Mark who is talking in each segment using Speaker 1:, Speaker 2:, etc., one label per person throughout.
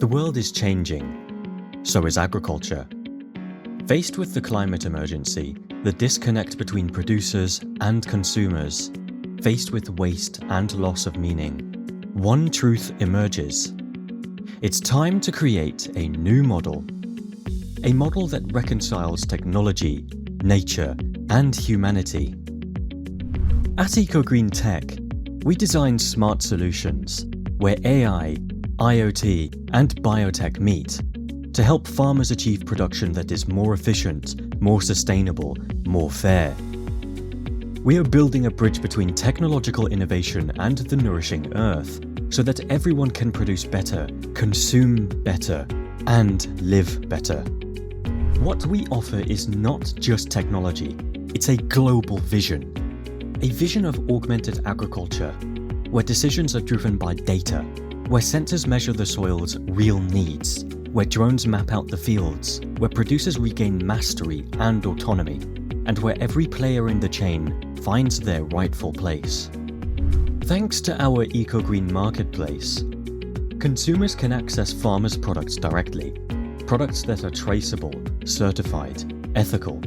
Speaker 1: The world is changing. So is agriculture. Faced with the climate emergency, the disconnect between producers and consumers, faced with waste and loss of meaning, one truth emerges. It's time to create a new model. A model that reconciles technology, nature, and humanity. At EcoGreenTech, we design smart solutions where AI, IoT, and biotech meet to help farmers achieve production that is more efficient, more sustainable, more fair. We are building a bridge between technological innovation and the nourishing earth so that everyone can produce better, consume better, and live better. What we offer is not just technology, it's a global vision. A vision of augmented agriculture, where decisions are driven by data, where sensors measure the soil's real needs, where drones map out the fields, where producers regain mastery and autonomy, and where every player in the chain finds their rightful place. Thanks to our EcoGreen Marketplace, consumers can access farmers' products directly, products that are traceable, certified, ethical.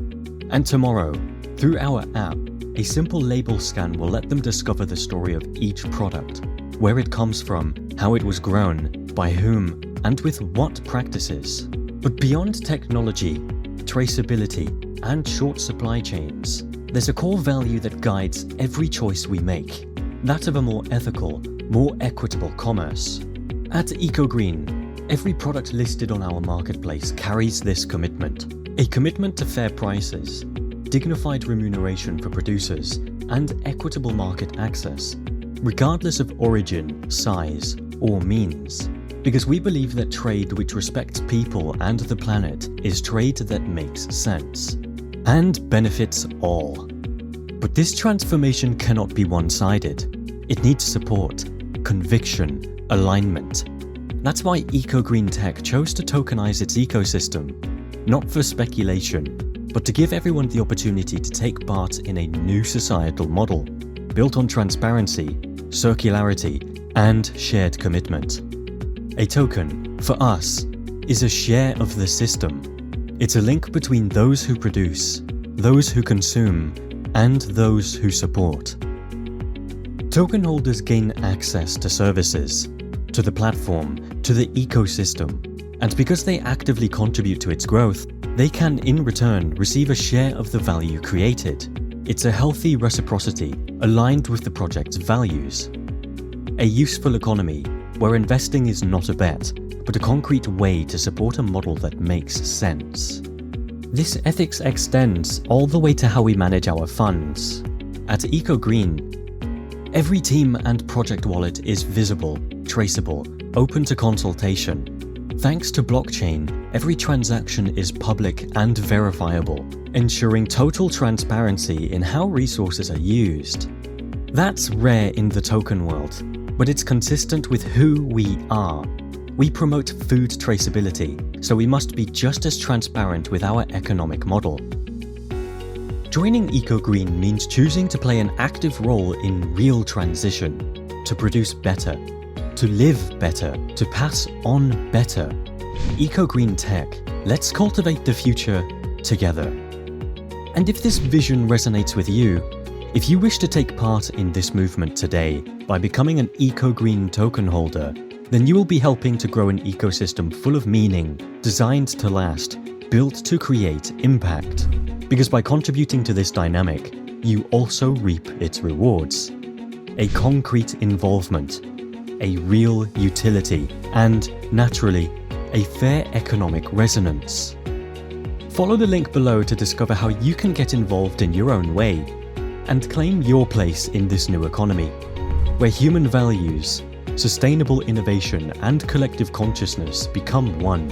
Speaker 1: And tomorrow, through our app, a simple label scan will let them discover the story of each product, where it comes from, how it was grown, by whom, and with what practices. But beyond technology, traceability, and short supply chains, there's a core value that guides every choice we make, that of a more ethical, more equitable commerce. At EcoGreen, every product listed on our marketplace carries this commitment, a commitment to fair prices, dignified remuneration for producers, and equitable market access, regardless of origin, size, or means. Because we believe that trade which respects people and the planet is trade that makes sense and benefits all. But this transformation cannot be one-sided. It needs support, conviction, alignment. That's why EcoGreenTech chose to tokenize its ecosystem, not for speculation, but to give everyone the opportunity to take part in a new societal model, built on transparency, circularity, and shared commitment. A token, for us, is a share of the system. It's a link between those who produce, those who consume, and those who support. Token holders gain access to services, to the platform, to the ecosystem, and because they actively contribute to its growth, they can in return receive a share of the value created. It's a healthy reciprocity aligned with the project's values. A useful economy where investing is not a bet, but a concrete way to support a model that makes sense. This ethics extends all the way to how we manage our funds. At EcoGreen, every team and project wallet is visible, traceable, open to consultation. Thanks to blockchain, every transaction is public and verifiable, ensuring total transparency in how resources are used. That's rare in the token world, but it's consistent with who we are. We promote food traceability, so we must be just as transparent with our economic model. Joining EcoGreen means choosing to play an active role in real transition, to produce better, to live better, to pass on better. EcoGreenTech, let's cultivate the future together. And if this vision resonates with you, if you wish to take part in this movement today by becoming an EcoGreen token holder, then you will be helping to grow an ecosystem full of meaning, designed to last, built to create impact. Because by contributing to this dynamic, you also reap its rewards. A concrete involvement, a real utility, and, naturally, a fair economic resonance. Follow the link below to discover how you can get involved in your own way and claim your place in this new economy, where human values, sustainable innovation, and collective consciousness become one.